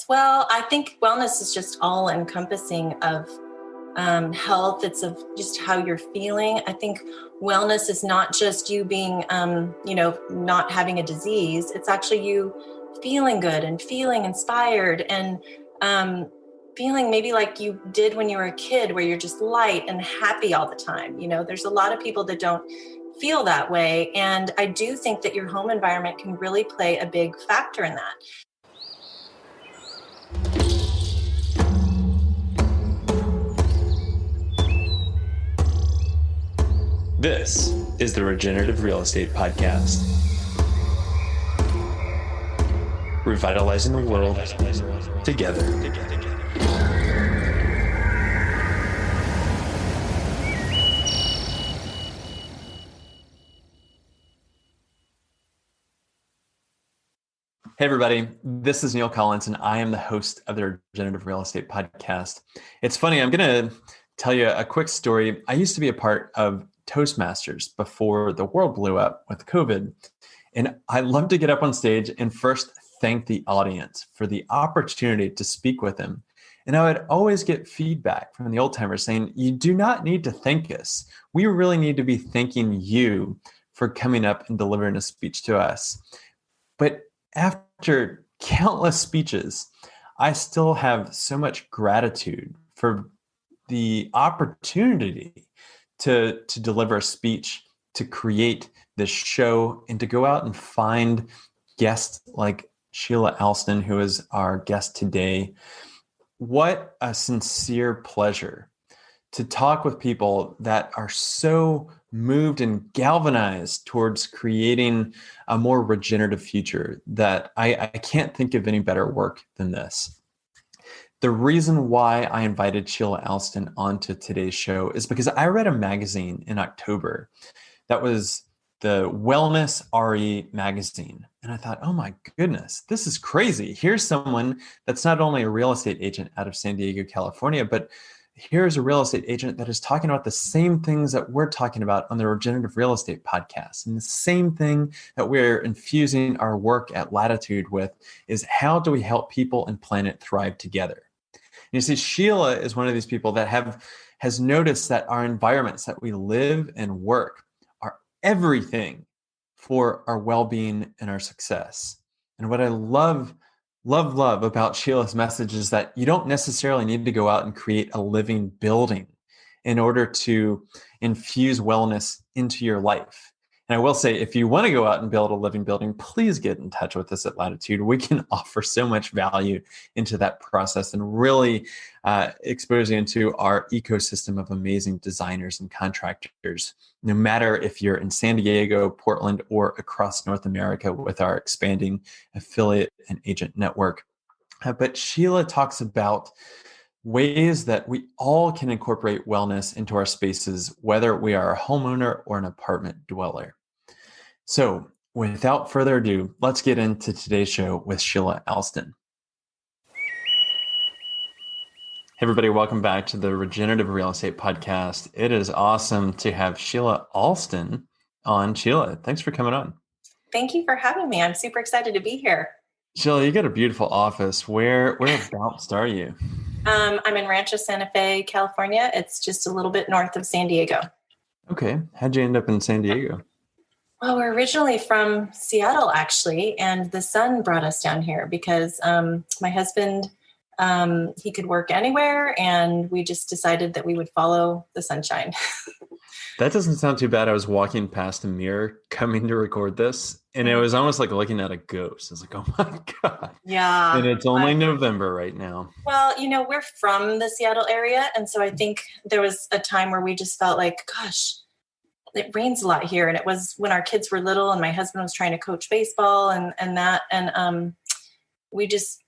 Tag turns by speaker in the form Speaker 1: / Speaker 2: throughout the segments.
Speaker 1: Well, I think wellness is just all encompassing of health. It's of just how you're feeling. I think wellness is not just you being, not having a disease. It's actually you feeling good and feeling inspired and feeling maybe like you did when you were a kid, where you're just light and happy all the time. There's a lot of people that don't feel that way. And I do think that your home environment can really play a big factor in that.
Speaker 2: This is the Regenerative Real Estate Podcast. Revitalizing the world together. Hey everybody, this is Neil Collins and I am the host of the Regenerative Real Estate Podcast. It's funny, I'm going to tell you a quick story. I used to be a part of Toastmasters before the world blew up with COVID. And I love to get up on stage and first thank the audience for the opportunity to speak with them. And I would always get feedback from the old timers saying, you do not need to thank us. We really need to be thanking you for coming up and delivering a speech to us. But after countless speeches, I still have so much gratitude for the opportunity to deliver a speech, to create this show, and to go out and find guests like Sheila Alston, who is our guest today. What a sincere pleasure to talk with people that are so moved and galvanized towards creating a more regenerative future that I can't think of any better work than this. The reason why I invited Sheila Alston onto today's show is because I read a magazine in October that was the Wellness RE magazine. And I thought, oh my goodness, this is crazy. Here's someone that's not only a real estate agent out of San Diego, California, but here's a real estate agent that is talking about the same things that we're talking about on the Regenerative Real Estate Podcast. And the same thing that we're infusing our work at Latitude with is how do we help people and planet thrive together? And you see, Sheila is one of these people that has noticed that our environments that we live and work are everything for our well-being and our success. And what I love about Sheila's message is that you don't necessarily need to go out and create a living building in order to infuse wellness into your life. And I will say, if you want to go out and build a living building, please get in touch with us at Latitude. We can offer so much value into that process and really expose you into our ecosystem of amazing designers and contractors, no matter if you're in San Diego, Portland, or across North America with our expanding affiliate and agent network. But Sheila talks about ways that we all can incorporate wellness into our spaces, whether we are a homeowner or an apartment dweller. So without further ado, let's get into today's show with Sheila Alston. Hey everybody, welcome back to the Regenerative Real Estate Podcast. It is awesome to have Sheila Alston on. Sheila, thanks for coming on.
Speaker 1: Thank you for having me. I'm super excited to be here.
Speaker 2: Sheila, you got a beautiful office. Whereabouts are you?
Speaker 1: I'm in Rancho Santa Fe, California. It's just a little bit north of San Diego.
Speaker 2: Okay. How'd you end up in San Diego?
Speaker 1: Well, we're originally from Seattle, actually, and the sun brought us down here because my husband, he could work anywhere, and we just decided that we would follow the sunshine.
Speaker 2: That doesn't sound too bad. I was walking past a mirror coming to record this, and it was almost like looking at a ghost. I was like, oh my God.
Speaker 1: Yeah.
Speaker 2: And it's only November right now.
Speaker 1: Well, we're from the Seattle area. And so I think there was a time where we just felt like, gosh, it rains a lot here. And it was when our kids were little and my husband was trying to coach baseball and that. And we just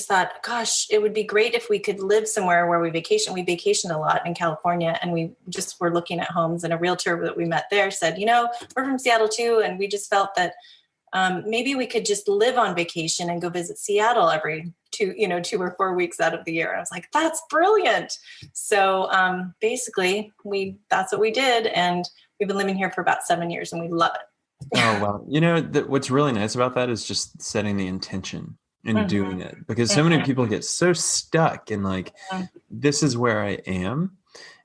Speaker 1: thought, gosh, it would be great if we could live somewhere where we vacation. We vacationed a lot in California, and we just were looking at homes, and a realtor that we met there said, we're from Seattle too. And we just felt that maybe we could just live on vacation and go visit Seattle every 2 or 4 weeks out of the year. And I was like, that's brilliant. So basically that's what we did. And we've been living here for about 7 years and we love it.
Speaker 2: Oh, wow. What's really nice about that is just setting the intention in doing it, because so many people get so stuck in like, this is where I am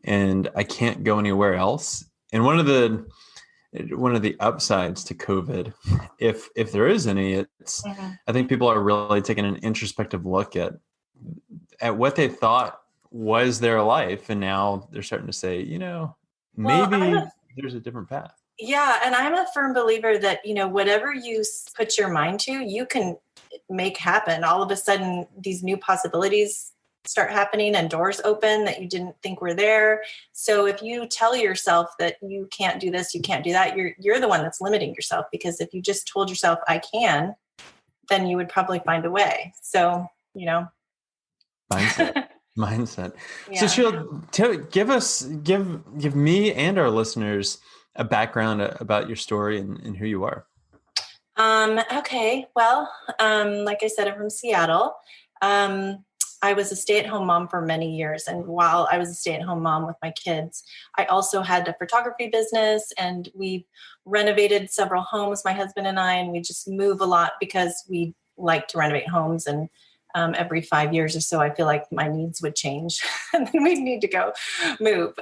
Speaker 2: and I can't go anywhere else. And one of the upsides to COVID, if there is any, it's I think people are really taking an introspective look at what they thought was their life, and now they're starting to say, maybe there's a different path.
Speaker 1: Yeah, and I'm a firm believer that whatever you put your mind to, you can make happen. All of a sudden, these new possibilities start happening and doors open that you didn't think were there. So if you tell yourself that you can't do this, you can't do that, you're the one that's limiting yourself, because if you just told yourself I can, then you would probably find a way. So,
Speaker 2: mindset.
Speaker 1: Yeah.
Speaker 2: So Sheila, give me and our listeners a background about your story and who you are.
Speaker 1: Okay. Well, like I said, I'm from Seattle. I was a stay-at-home mom for many years. And while I was a stay-at-home mom with my kids, I also had a photography business, and we renovated several homes, my husband and I, and we just move a lot because we like to renovate homes. And every 5 years or so, I feel like my needs would change and then we'd need to go move.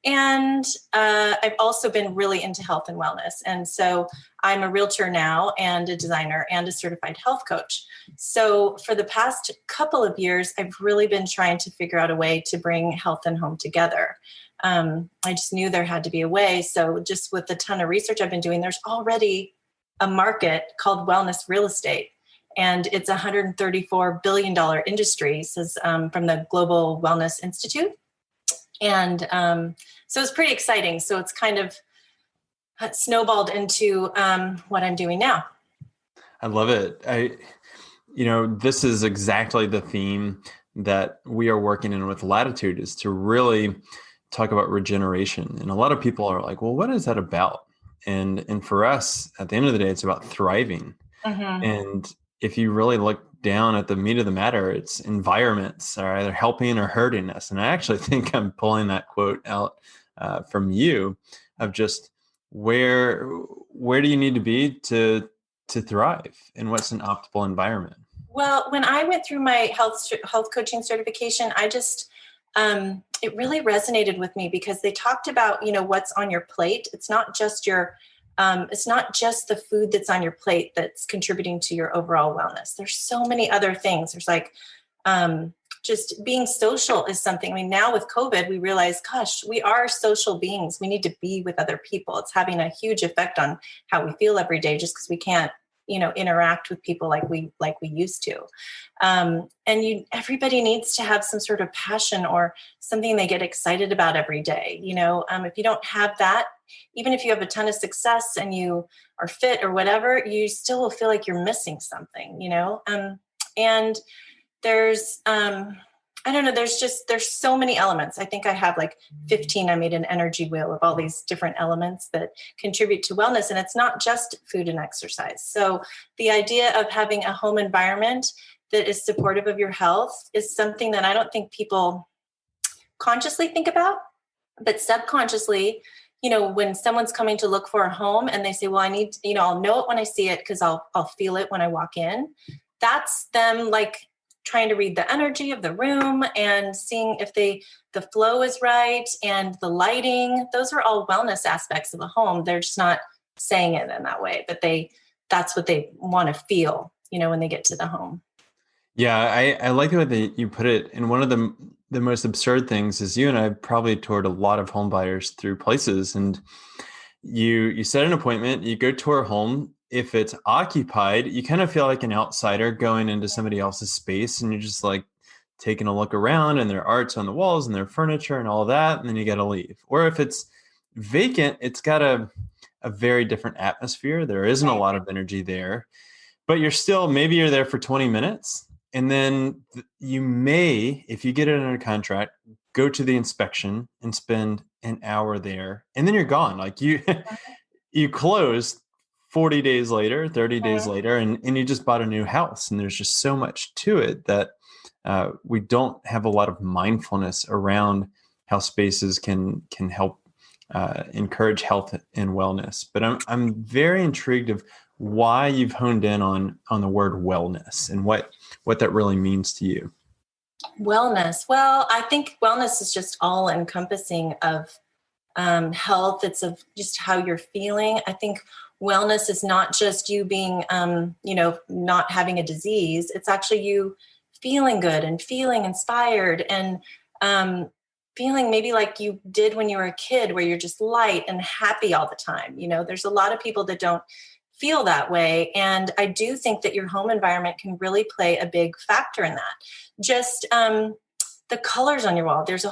Speaker 1: And I've also been really into health and wellness. And so I'm a realtor now and a designer and a certified health coach. So for the past couple of years, I've really been trying to figure out a way to bring health and home together. I just knew there had to be a way. So just with a ton of research I've been doing, there's already a market called wellness real estate. And it's a $134 billion industry, says from the Global Wellness Institute. And so it's pretty exciting. So it's kind of snowballed into what I'm doing now.
Speaker 2: I love it. This is exactly the theme that we are working in with Latitude, is to really talk about regeneration. And a lot of people are like, well, what is that about? And for us, at the end of the day, it's about thriving. And if you really look down at the meat of the matter, it's environments are either helping or hurting us. And I actually think I'm pulling that quote out from you, of just where do you need to be to thrive, and what's an optimal environment?
Speaker 1: Well, when I went through my health coaching certification, I just it really resonated with me, because they talked about what's on your plate. It's not just the food that's on your plate that's contributing to your overall wellness. There's so many other things. There's like just being social is something. I mean, now with COVID, we realize, gosh, we are social beings. We need to be with other people. It's having a huge effect on how we feel every day, just because we can't, interact with people like we used to. And everybody needs to have some sort of passion or something they get excited about every day. If you don't have that, even if you have a ton of success and you are fit or whatever, you still will feel like you're missing something, and there's, I don't know, there's so many elements. I think I have like 15, I made an energy wheel of all these different elements that contribute to wellness. And it's not just food and exercise. So the idea of having a home environment that is supportive of your health is something that I don't think people consciously think about, but subconsciously, when someone's coming to look for a home and they say, well, I need, I'll know it when I see it, because I'll feel it when I walk in. That's them like trying to read the energy of the room and seeing if the flow is right and the lighting. Those are all wellness aspects of a home. They're just not saying it in that way, but that's what they want to feel, when they get to the home.
Speaker 2: Yeah, I like the way that you put it. And one of the most absurd things is, you and I probably toured a lot of home buyers through places, and you set an appointment, you go tour a home. If it's occupied, you kind of feel like an outsider going into somebody else's space, and you're just like taking a look around, and their art's on the walls and their furniture and all that, and then you got to leave. Or if it's vacant, it's got a very different atmosphere. There isn't a lot of energy there, but maybe you're there for 20 minutes. And then you may, if you get it under contract, go to the inspection and spend an hour there, and then you're gone. Like you closed 40 days later, 30 days later, and you just bought a new house. And there's just so much to it that we don't have a lot of mindfulness around how spaces can help encourage health and wellness. But I'm very intrigued of why you've honed in on the word wellness and what that really means to you.
Speaker 1: Wellness. Well, I think wellness is just all encompassing of health. It's of just how you're feeling. I think wellness is not just you being, not having a disease. It's actually you feeling good and feeling inspired and feeling maybe like you did when you were a kid, where you're just light and happy all the time. There's a lot of people that don't feel that way. And I do think that your home environment can really play a big factor in that. Just the colors on your wall. There's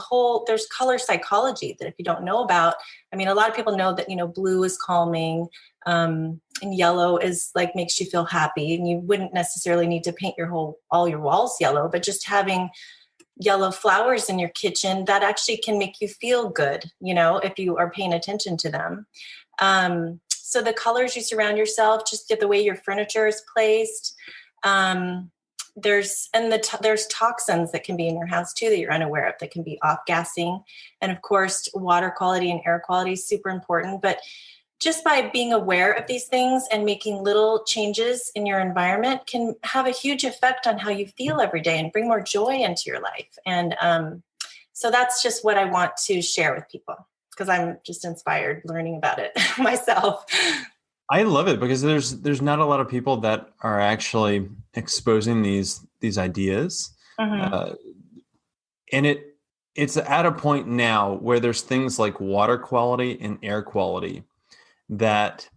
Speaker 1: color psychology that if you don't know about, I mean, a lot of people know that, blue is calming, and yellow is like makes you feel happy. And you wouldn't necessarily need to paint all your walls yellow, but just having yellow flowers in your kitchen, that actually can make you feel good, if you are paying attention to them. So the colors you surround yourself, just the way your furniture is placed. There's toxins that can be in your house too that you're unaware of, that can be off-gassing. And of course, water quality and air quality is super important. But just by being aware of these things and making little changes in your environment can have a huge effect on how you feel every day and bring more joy into your life. And so that's just what I want to share with people, because I'm just inspired learning about it myself.
Speaker 2: I love it because there's not a lot of people that are actually exposing these ideas. Mm-hmm. And it's at a point now where there's things like water quality and air quality that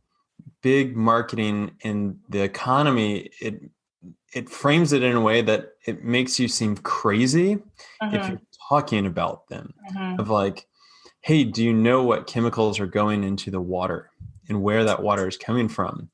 Speaker 2: big marketing in the economy, it frames it in a way that it makes you seem crazy mm-hmm. if you're talking about them. Mm-hmm. Of like, hey, do you know what chemicals are going into the water and where that water is coming from?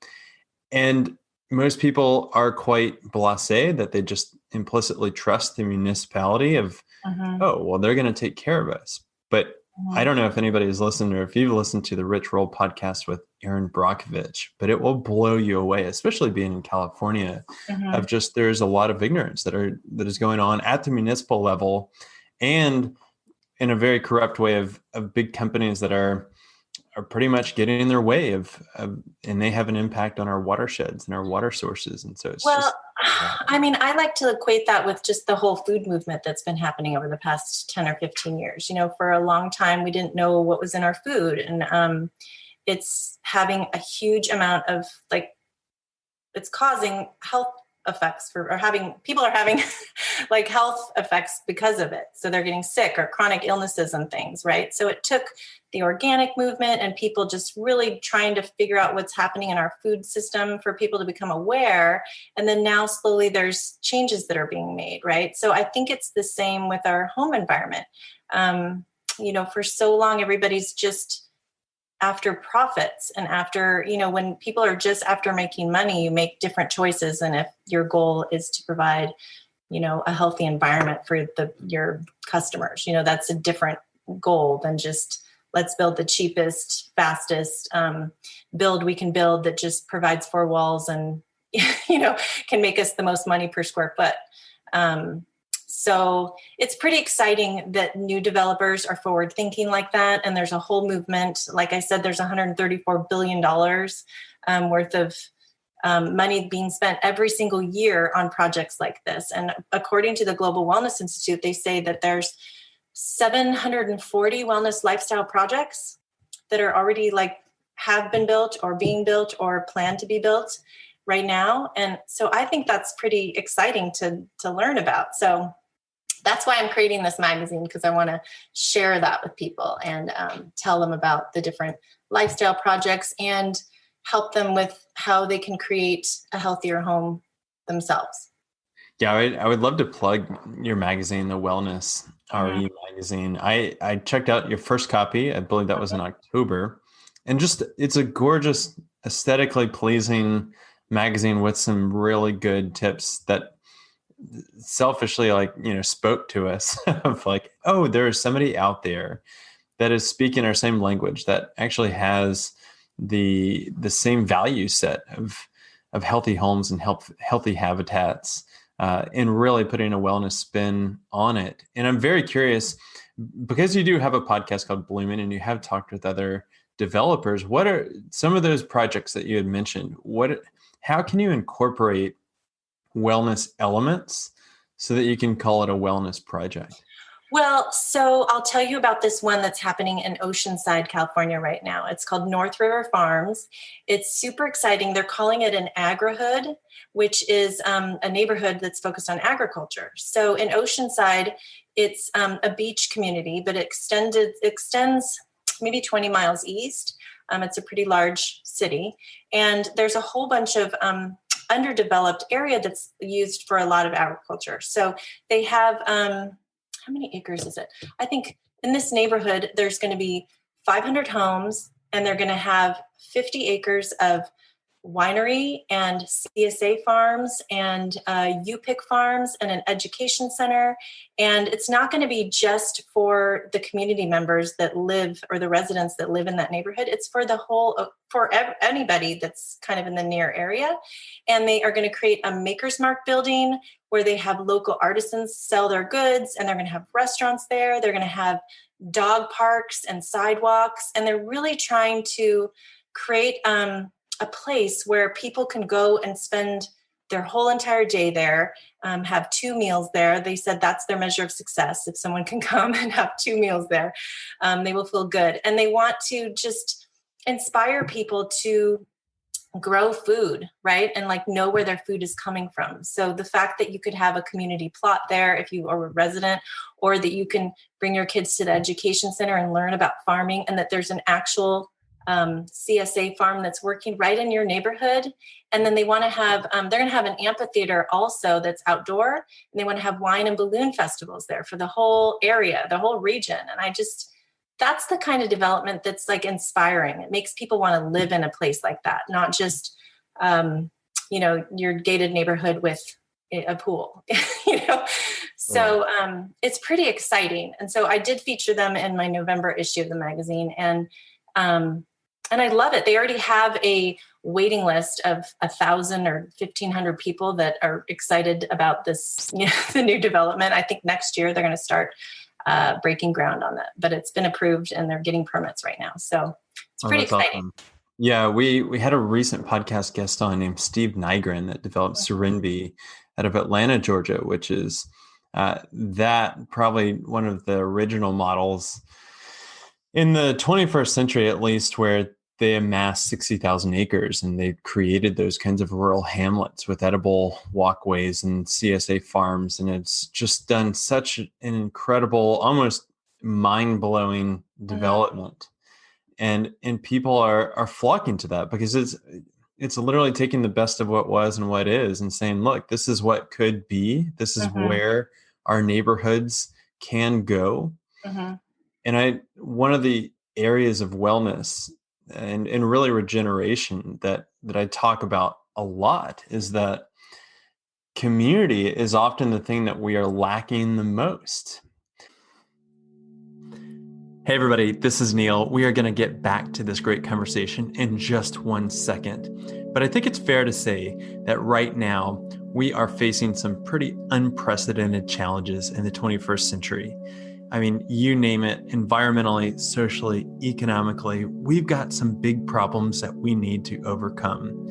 Speaker 2: And most people are quite blasé that they just implicitly trust the municipality of, mm-hmm. oh, well, they're going to take care of us. But I don't know if anybody has listened or if you've listened to the Rich Roll podcast with Aaron Brockovich, but it will blow you away, especially being in California, mm-hmm. of just there's a lot of ignorance that is going on at the municipal level and in a very corrupt way of big companies that are pretty much getting in their way of and they have an impact on our watersheds and our water sources. And so it's
Speaker 1: I mean, I like to equate that with just the whole food movement that's been happening over the past 10 or 15 years. For a long time, we didn't know what was in our food. And it's having a huge amount of it's causing health effects people are having like health effects because of it. So they're getting sick or chronic illnesses and things, right? So it took the organic movement and people just really trying to figure out what's happening in our food system for people to become aware. And then now slowly there's changes that are being made, right? So I think it's the same with our home environment. For so long, everybody's just after profits and after, when people are just after making money, you make different choices. And if your goal is to provide, a healthy environment for your customers, that's a different goal than just let's build the cheapest, fastest build we can build that just provides 4 walls and, can make us the most money per square foot. So it's pretty exciting that new developers are forward thinking like that. And there's a whole movement. Like I said, there's $134 billion worth of money being spent every single year on projects like this. And according to the Global Wellness Institute, they say that there's 740 wellness lifestyle projects that are already have been built or being built or planned to be built right now. And so I think that's pretty exciting to learn about. So that's why I'm creating this magazine, because I want to share that with people and tell them about the different lifestyle projects and help them with how they can create a healthier home themselves.
Speaker 2: Yeah, I would love to plug your magazine, the Wellness RE magazine. I checked out your first copy. I believe that was in October. And just it's a gorgeous, aesthetically pleasing magazine with some really good tips that selfishly spoke to us of oh, there is somebody out there that is speaking our same language that actually has the same value set of healthy homes and healthy habitats and really putting a wellness spin on it. And I'm very curious, because you do have a podcast called Bloomin' and you have talked with other developers, what are some of those projects that you had mentioned? How can you incorporate wellness elements so that you can call it a wellness project?
Speaker 1: Well, so I'll tell you about this one that's happening in Oceanside, California right now. It's called North River Farms. It's super exciting. They're calling it an agrihood, which is a neighborhood that's focused on agriculture. So in Oceanside, it's a beach community, but it extends maybe 20 miles east. It's a pretty large city. And there's a whole bunch of underdeveloped area that's used for a lot of agriculture. So they have... how many acres is it? I think in this neighborhood, there's going to be 500 homes, and they're going to have 50 acres of winery and CSA farms and UPIC farms and an education center. And it's not going to be just for the community members that live or the residents that live in that neighborhood. It's for anybody that's kind of in the near area. And they are going to create a Maker's Mark building where they have local artisans sell their goods, and they're going to have restaurants there. They're going to have dog parks and sidewalks. And they're really trying to create a place where people can go and spend their whole entire day there, have 2 meals there. They said that's their measure of success. If someone can come and have 2 meals there, they will feel good. And they want to just inspire people to grow food, right? And like know where their food is coming from. So the fact that you could have a community plot there if you are a resident, or that you can bring your kids to the education center and learn about farming, and that there's an actual CSA farm that's working right in your neighborhood. And then they want to have, they're going to have an amphitheater also that's outdoor, and they want to have wine and balloon festivals there for the whole area, the whole region. And that's the kind of development that's like inspiring. It makes people want to live in a place like that, not just, your gated neighborhood with a pool, So it's pretty exciting. And so I did feature them in my November issue of the magazine, and I love it. They already have a waiting list of 1,000 or 1,500 people that are excited about this, the new development. I think next year they're going to start breaking ground on that, but it's been approved and they're getting permits right now. So it's pretty exciting.
Speaker 2: Awesome. Yeah, we had a recent podcast guest on named Steve Nygren that developed Serenbe out of Atlanta, Georgia, which is that probably one of the original models in the 21st century, at least, where they amassed 60,000 acres and they created those kinds of rural hamlets with edible walkways and CSA farms. And it's just done such an incredible, almost mind-blowing development. And people are flocking to that because it's literally taking the best of what was and what is and saying, look, this is what could be. This is where our neighborhoods can go. And one of the areas of wellness and really regeneration that I talk about a lot is that community is often the thing that we are lacking the most. Hey everybody, this is Neil. We are going to get back to this great conversation in just 1 second. But I think it's fair to say that right now we are facing some pretty unprecedented challenges in the 21st century. I mean, you name it, environmentally, socially, economically, we've got some big problems that we need to overcome.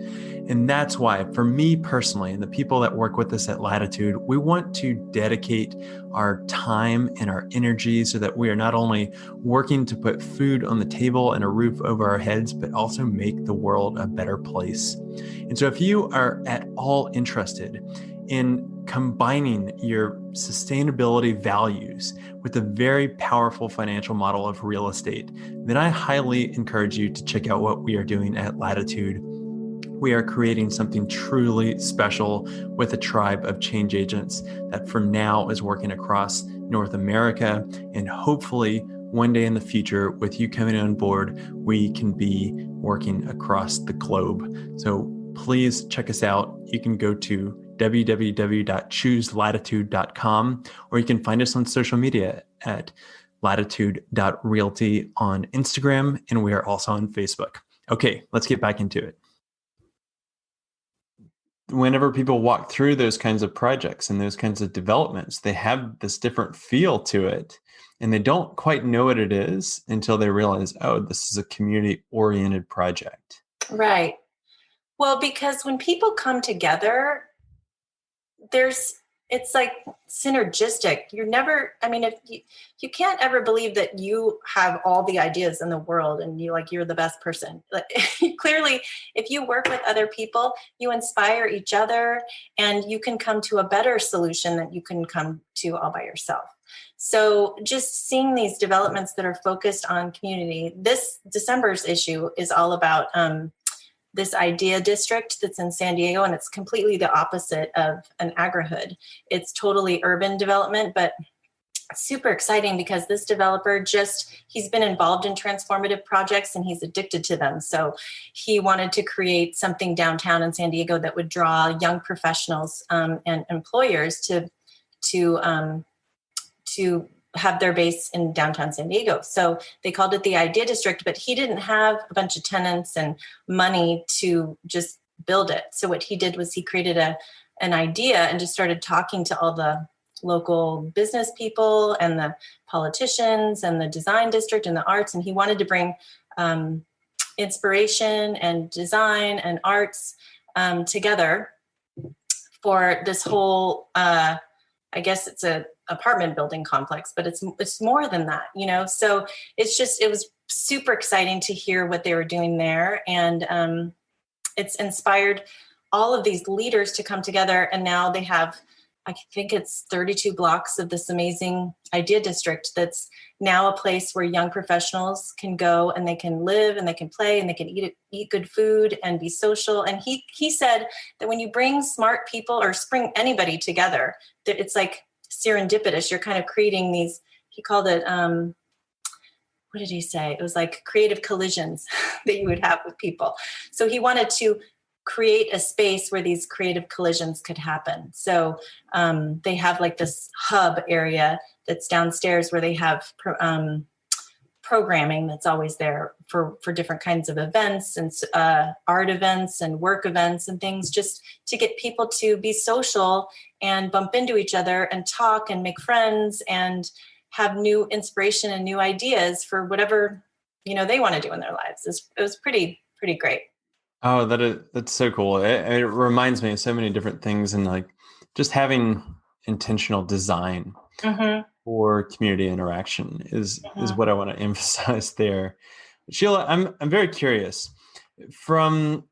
Speaker 2: And that's why, for me personally, and the people that work with us at Latitude, we want to dedicate our time and our energy so that we are not only working to put food on the table and a roof over our heads, but also make the world a better place. And so if you are at all interested in combining your sustainability values with a very powerful financial model of real estate, then I highly encourage you to check out what we are doing at Latitude. We are creating something truly special with a tribe of change agents that for now is working across North America. And hopefully one day in the future, with you coming on board, we can be working across the globe. So please check us out. You can go to www.chooselatitude.com, or you can find us on social media at latitude.realty on Instagram, and we are also on Facebook. Okay, let's get back into it. whenever people walk through those kinds of projects and those kinds of developments, they have this different feel to it. And they don't quite know what it is until they realize, oh, this is a community-oriented project.
Speaker 1: Right. Well, because when people come together, it's like synergistic. You're never, I mean, if you can't ever believe that you have all the ideas in the world and you're the best person. Clearly, if you work with other people, you inspire each other and you can come to a better solution than you can come to all by yourself. So just seeing these developments that are focused on community, this December's issue is all about this idea district that's in San Diego, and it's completely the opposite of an agri-hood. It's totally urban development, but super exciting because this developer he's been involved in transformative projects and he's addicted to them. So he wanted to create something downtown in San Diego that would draw young professionals and employers to have their base in downtown San Diego. So they called it the Idea District, but he didn't have a bunch of tenants and money to just build it. So what he did was he created an idea and just started talking to all the local business people and the politicians and the design district and the arts. And he wanted to bring inspiration and design and arts together for this whole, I guess it's a apartment building complex, but it's more than that, So it was super exciting to hear what they were doing there. And it's inspired all of these leaders to come together. And now they have, I think it's 32 blocks of this amazing idea district that's now a place where young professionals can go and they can live and they can play and they can eat good food and be social. And he said that when you bring smart people or bring anybody together, that it's like serendipitous. You're kind of creating these, he called it, what did he say? It was like creative collisions that you would have with people. So he wanted to create a space where these creative collisions could happen. So they have like this hub area that's downstairs where they have programming that's always there for different kinds of events and art events and work events and things, just to get people to be social and bump into each other and talk and make friends and have new inspiration and new ideas for whatever, they want to do in their lives. It was pretty great.
Speaker 2: Oh, that's so cool. It reminds me of so many different things, and like just having intentional design for community interaction is what I want to emphasize there. Sheila, I'm very curious, from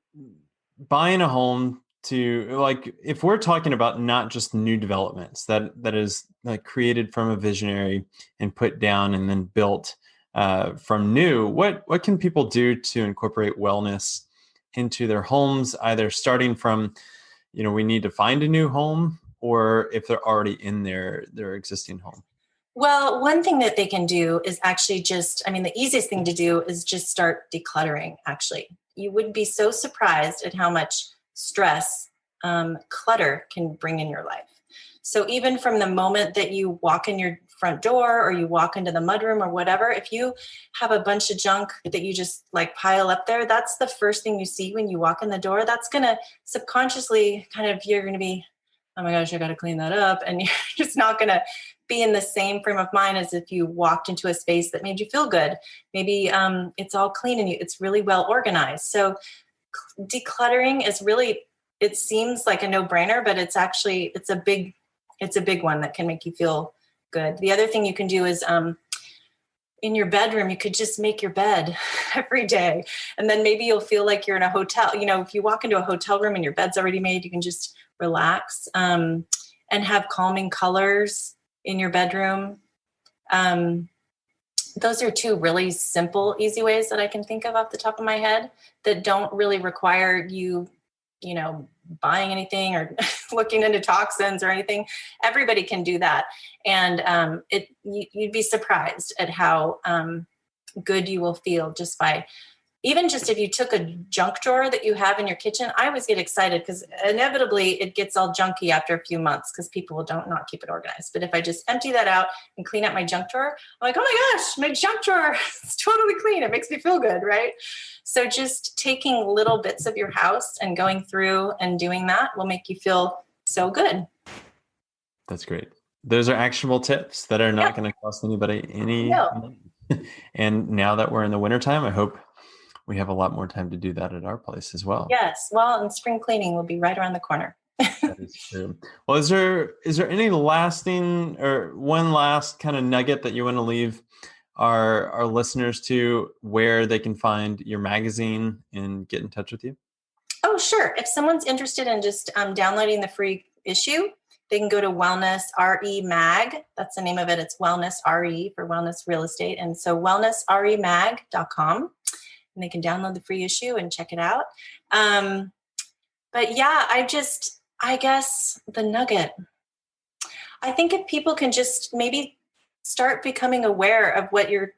Speaker 2: buying a home to, like, if we're talking about not just new developments that is like created from a visionary and put down and then built from new, what can people do to incorporate wellness into their homes, either starting from, we need to find a new home, or if they're already in their existing home?
Speaker 1: Well, one thing that they can do is actually the easiest thing to do is just start decluttering, actually. You would be so surprised at how much stress clutter can bring in your life. So even from the moment that you walk in your front door or you walk into the mudroom or whatever, if you have a bunch of junk that you just like pile up there, that's the first thing you see when you walk in the door. That's going to subconsciously you're going to be, oh my gosh, I got to clean that up. And you're just not going to be in the same frame of mind as if you walked into a space that made you feel good. Maybe it's all clean and it's really well organized. So decluttering is really, it seems like a no-brainer, but it's a big one that can make you feel good. The other thing you can do is in your bedroom, you could just make your bed every day. And then maybe you'll feel like you're in a hotel. If you walk into a hotel room and your bed's already made, you can just relax and have calming colors in your bedroom. Those are two really simple, easy ways that I can think of off the top of my head that don't really require you, buying anything or looking into toxins or anything. Everybody can do that. And you'd be surprised at how good you will feel just by even just if you took a junk drawer that you have in your kitchen, I always get excited because inevitably it gets all junky after a few months because people don't not keep it organized. But if I just empty that out and clean out my junk drawer, I'm like, oh my gosh, my junk drawer is totally clean. It makes me feel good, right? So just taking little bits of your house and going through and doing that will make you feel so good.
Speaker 2: That's great. Those are actionable tips that are not going to cost anybody any money. And now that we're in the wintertime, I hope we have a lot more time to do that at our place as well.
Speaker 1: Yes. Well, and spring cleaning will be right around the corner.
Speaker 2: That is true. Well, is there any lasting or one last kind of nugget that you want to leave our listeners to where they can find your magazine and get in touch with you?
Speaker 1: Oh, sure. If someone's interested in just downloading the free issue, they can go to Wellness RE Mag. That's the name of it. It's Wellness RE for Wellness Real Estate. And so wellnessremag.com. And they can download the free issue and check it out. But yeah, I guess the nugget, I think if people can just maybe start becoming aware of your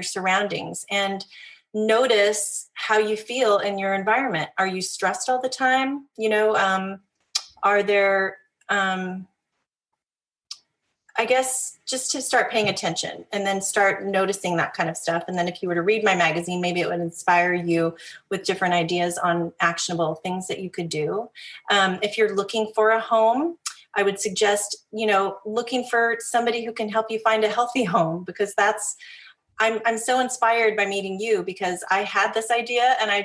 Speaker 1: surroundings and notice how you feel in your environment. Are you stressed all the time? Are there, I guess just to start paying attention and then start noticing that kind of stuff. And then if you were to read my magazine, maybe it would inspire you with different ideas on actionable things that you could do. If you're looking for a home, I would suggest, looking for somebody who can help you find a healthy home, because I'm so inspired by meeting you, because I had this idea and I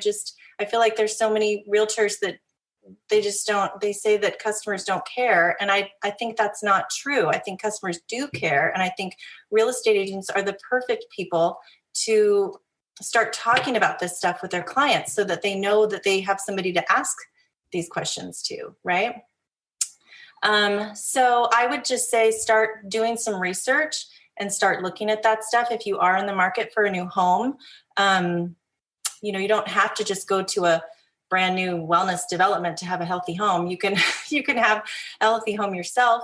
Speaker 1: feel like there's so many realtors that they say that customers don't care. And I think that's not true. I think customers do care. And I think real estate agents are the perfect people to start talking about this stuff with their clients so that they know that they have somebody to ask these questions to, right? So I would just say start doing some research and start looking at that stuff. If you are in the market for a new home, you don't have to just go to a brand new wellness development to have a healthy home. You can have a healthy home yourself,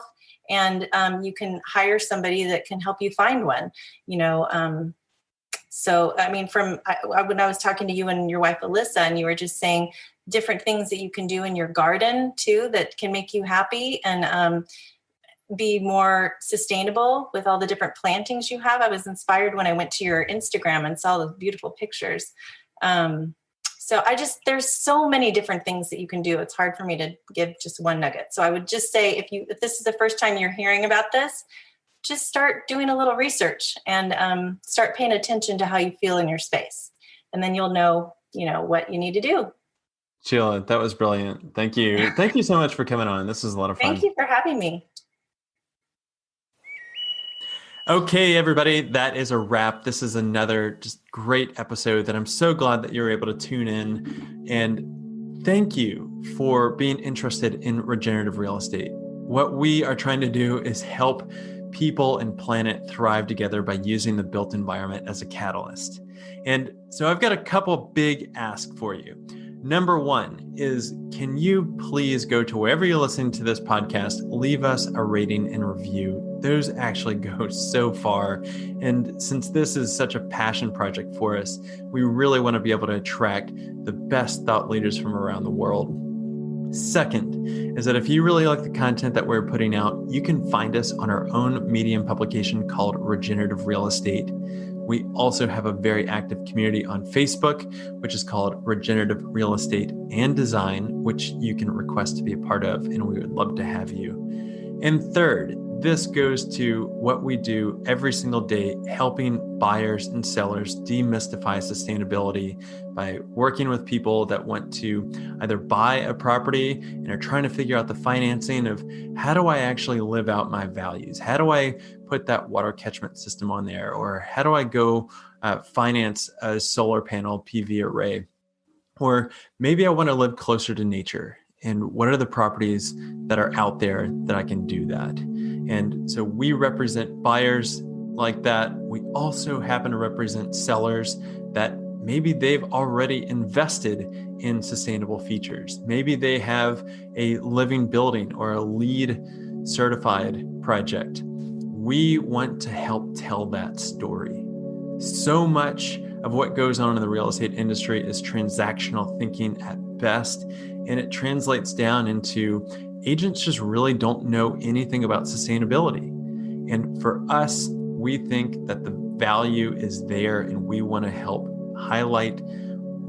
Speaker 1: and you can hire somebody that can help you find one. So I mean, when I was talking to you and your wife Alyssa, and you were just saying different things that you can do in your garden too that can make you happy and be more sustainable with all the different plantings you have. I was inspired when I went to your Instagram and saw those beautiful pictures. So there's so many different things that you can do. It's hard for me to give just one nugget. So I would just say, if this is the first time you're hearing about this, just start doing a little research and start paying attention to how you feel in your space. And then you'll know, what you need to do.
Speaker 2: Sheila, that was brilliant. Thank you. Thank you so much for coming on. This was a lot of fun.
Speaker 1: Thank you for having me.
Speaker 2: Okay, everybody, that is a wrap. This is another just great episode that I'm so glad that you were able to tune in. And thank you for being interested in regenerative real estate. What we are trying to do is help people and planet thrive together by using the built environment as a catalyst. And so I've got a couple big asks for you. Number one is, can you please go to wherever you're listening to this podcast, leave us a rating and review. Those actually go so far. And since this is such a passion project for us, we really want to be able to attract the best thought leaders from around the world. Second is that if you really like the content that we're putting out, you can find us on our own Medium publication called Regenerative Real Estate. We also have a very active community on Facebook, which is called Regenerative Real Estate and Design, which you can request to be a part of, and we would love to have you. And third, this goes to what we do every single day, helping buyers and sellers demystify sustainability by working with people that want to either buy a property and are trying to figure out the financing of, how do I actually live out my values? How do I put that water catchment system on there? Or how do I go finance a solar panel PV array? Or maybe I want to live closer to nature. And what are the properties that are out there that I can do that? And so we represent buyers like that. We also happen to represent sellers that maybe they've already invested in sustainable features. Maybe they have a living building or a LEED certified project. We want to help tell that story. So much of what goes on in the real estate industry is transactional thinking at best, and it translates down into agents just really don't know anything about sustainability. And for us, we think that the value is there, and we want to help highlight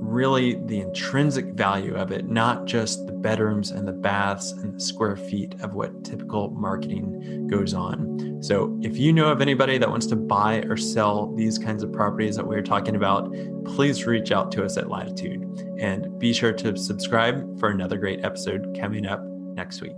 Speaker 2: really the intrinsic value of it, not just the bedrooms and the baths and the square feet of what typical marketing goes on. So if you know of anybody that wants to buy or sell these kinds of properties that we're talking about, please reach out to us at Latitude, and be sure to subscribe for another great episode coming up next week.